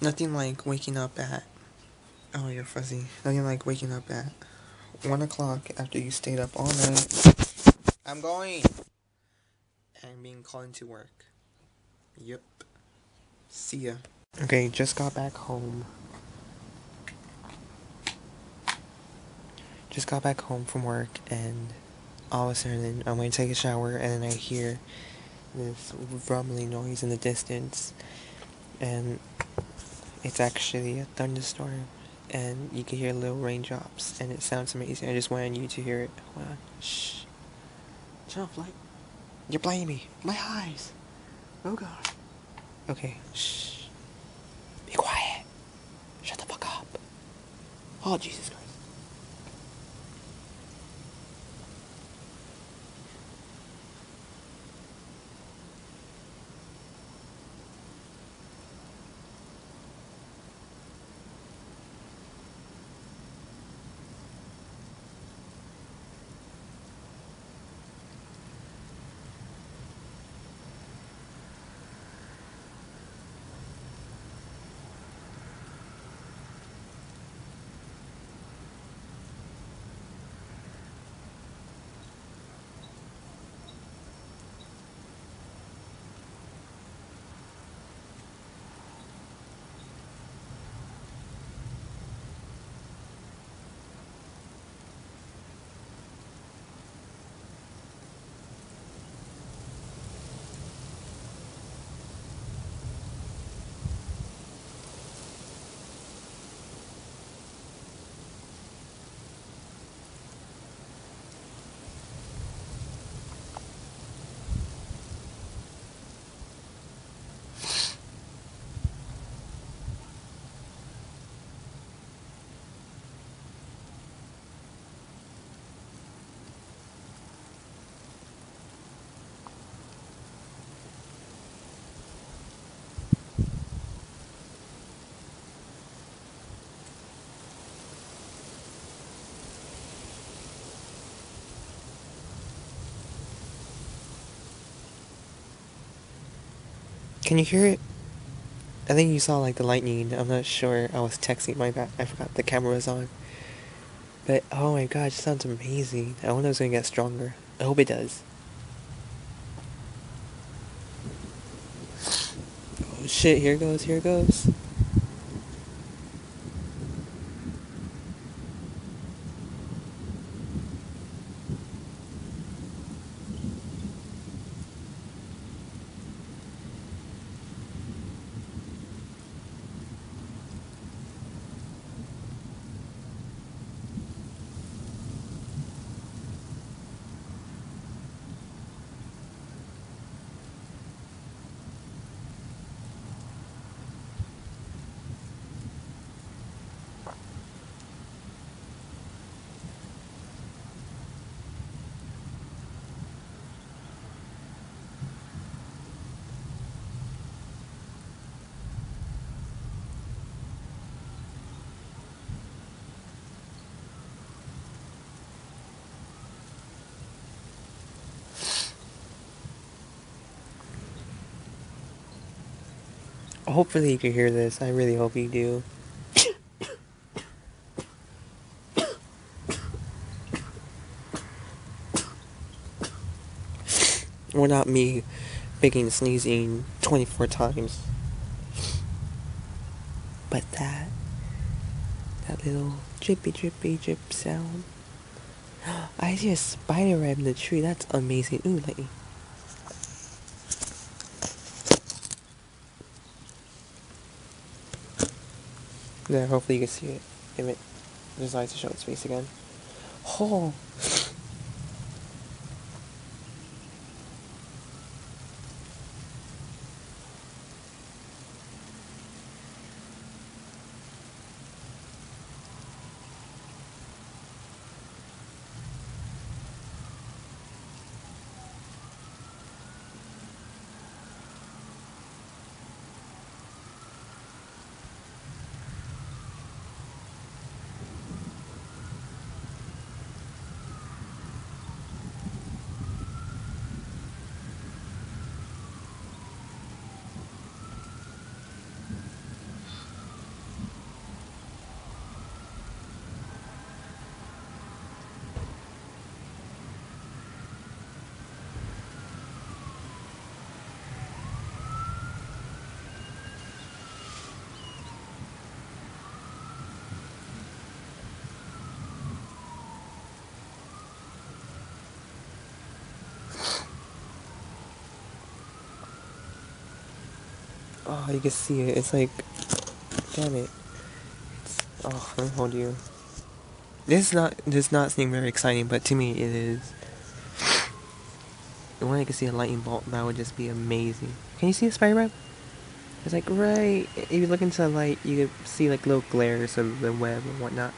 Nothing like waking up at, oh, you're fuzzy. Nothing like waking up at 1 o'clock after you stayed up all night. I'm going! And being called into work. Yep. See ya. Okay, just got back home. Just got back home from work, and all of a sudden I'm going to take a shower, and then I hear this rumbling noise in the distance, and it's actually a thunderstorm, and you can hear little raindrops, and it sounds amazing. I just wanted you to hear it. Hold on. Shh. Shut up, like, you're blinding me. My eyes. Oh god. Okay, shh. Be quiet. Shut the fuck up. Oh, Jesus Christ. Can you hear it? I think you saw like the lightning. I'm not sure. I was texting my bad. I forgot the camera was on. But oh my god, it sounds amazing. I wonder if it's gonna get stronger. I hope it does. Oh shit, here goes, here goes. Hopefully you can hear this. I really hope you do. Or not me making sneezing 24 times. But that little drippy drippy drip sound. I see a spider web in the tree. That's amazing. Ooh, let me. There, hopefully you can see it. If it decides to show its face again. Oh! Oh, you can see it. It's like, damn it. Oh, let me hold you. This does not seem very exciting, but to me it is. When I could see a lightning bolt, that would just be amazing. Can you see a spider web? It's like right. If you look into the light, you could see like little glares of the web and whatnot.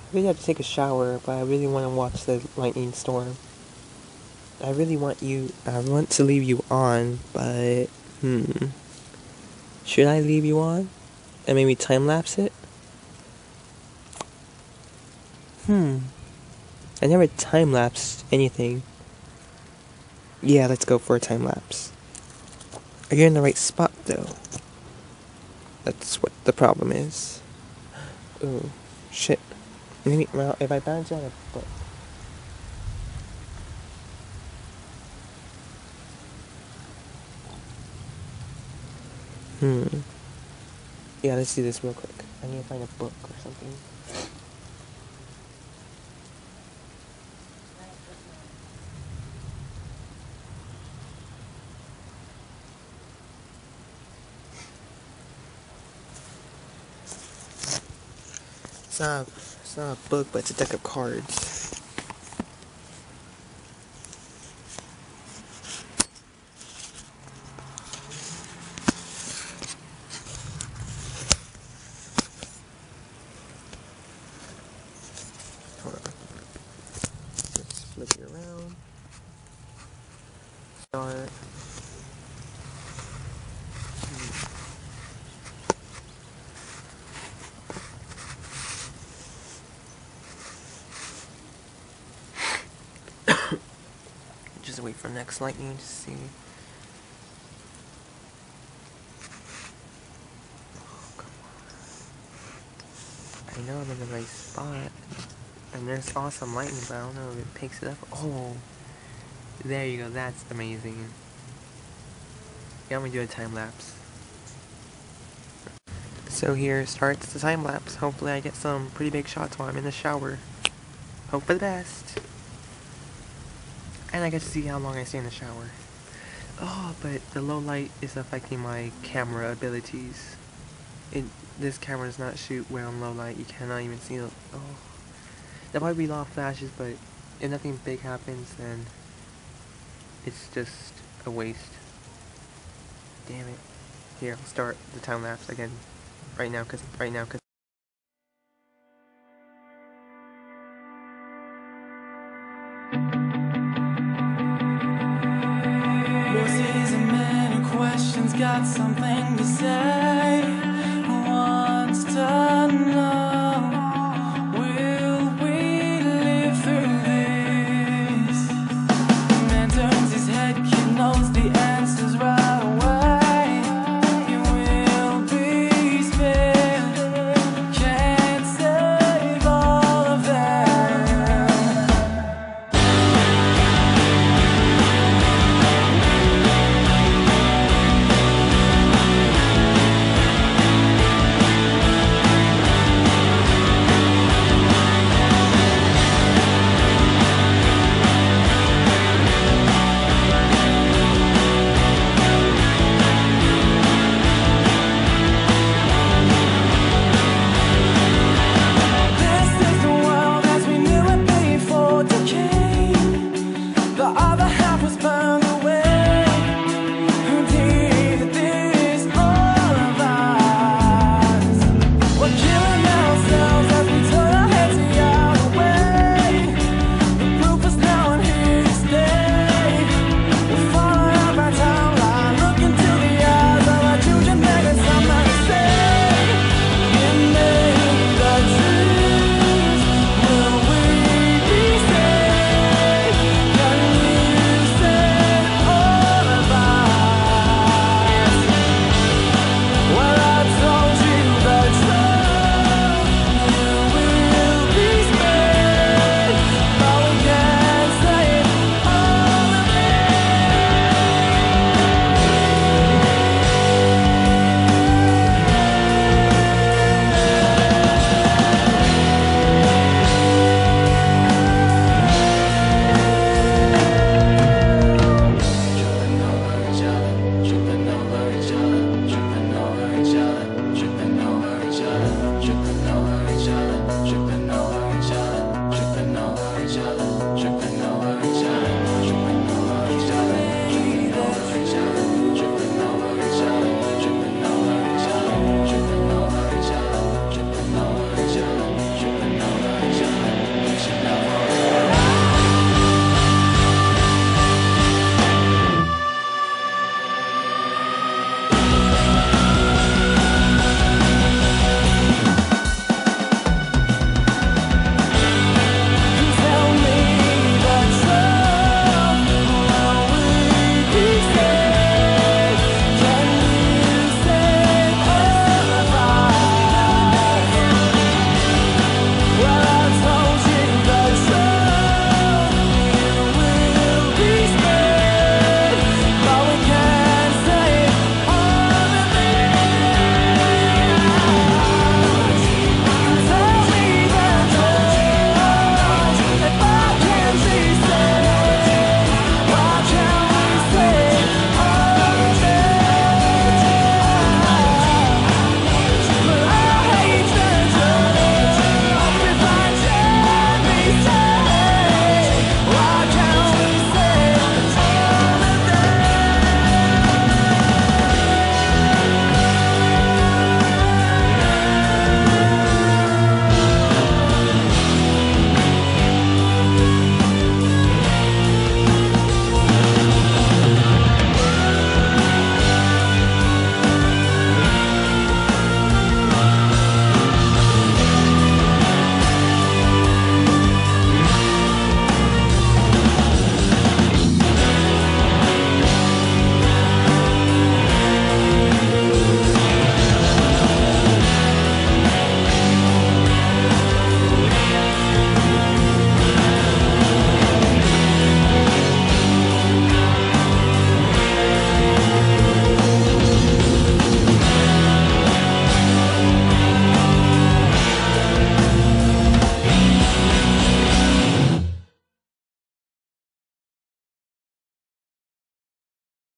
I really have to take a shower, but I really want to watch the lightning storm. I want to leave you on, but, should I leave you on? And maybe time lapse it? I never time lapsed anything. Yeah, let's go for a time lapse. Are you in the right spot, though? That's what the problem is. Ooh, shit. Maybe, well, if I bounce out a book. Yeah, let's do this real quick. I need to find a book or something. It's not a book, but it's a deck of cards. Hold on. Let's flip it around. Start. Just wait for next lightning to see. Oh, come on. I know I'm in the right spot. And there's awesome lightning, but I don't know if it picks it up. Oh, there you go. That's amazing. Yeah, I'm gonna do a time lapse. So here starts the time lapse. Hopefully I get some pretty big shots while I'm in the shower. Hope for the best. And I get to see how long I stay in the shower. Oh, but the low light is affecting my camera abilities. This camera does not shoot well in low light. You cannot even see the. Oh, there might be a lot of flashes, but if nothing big happens, then it's just a waste. Damn it. Here, I'll start the time lapse again right now, cause Voices and many questions, got something to say, wants to know.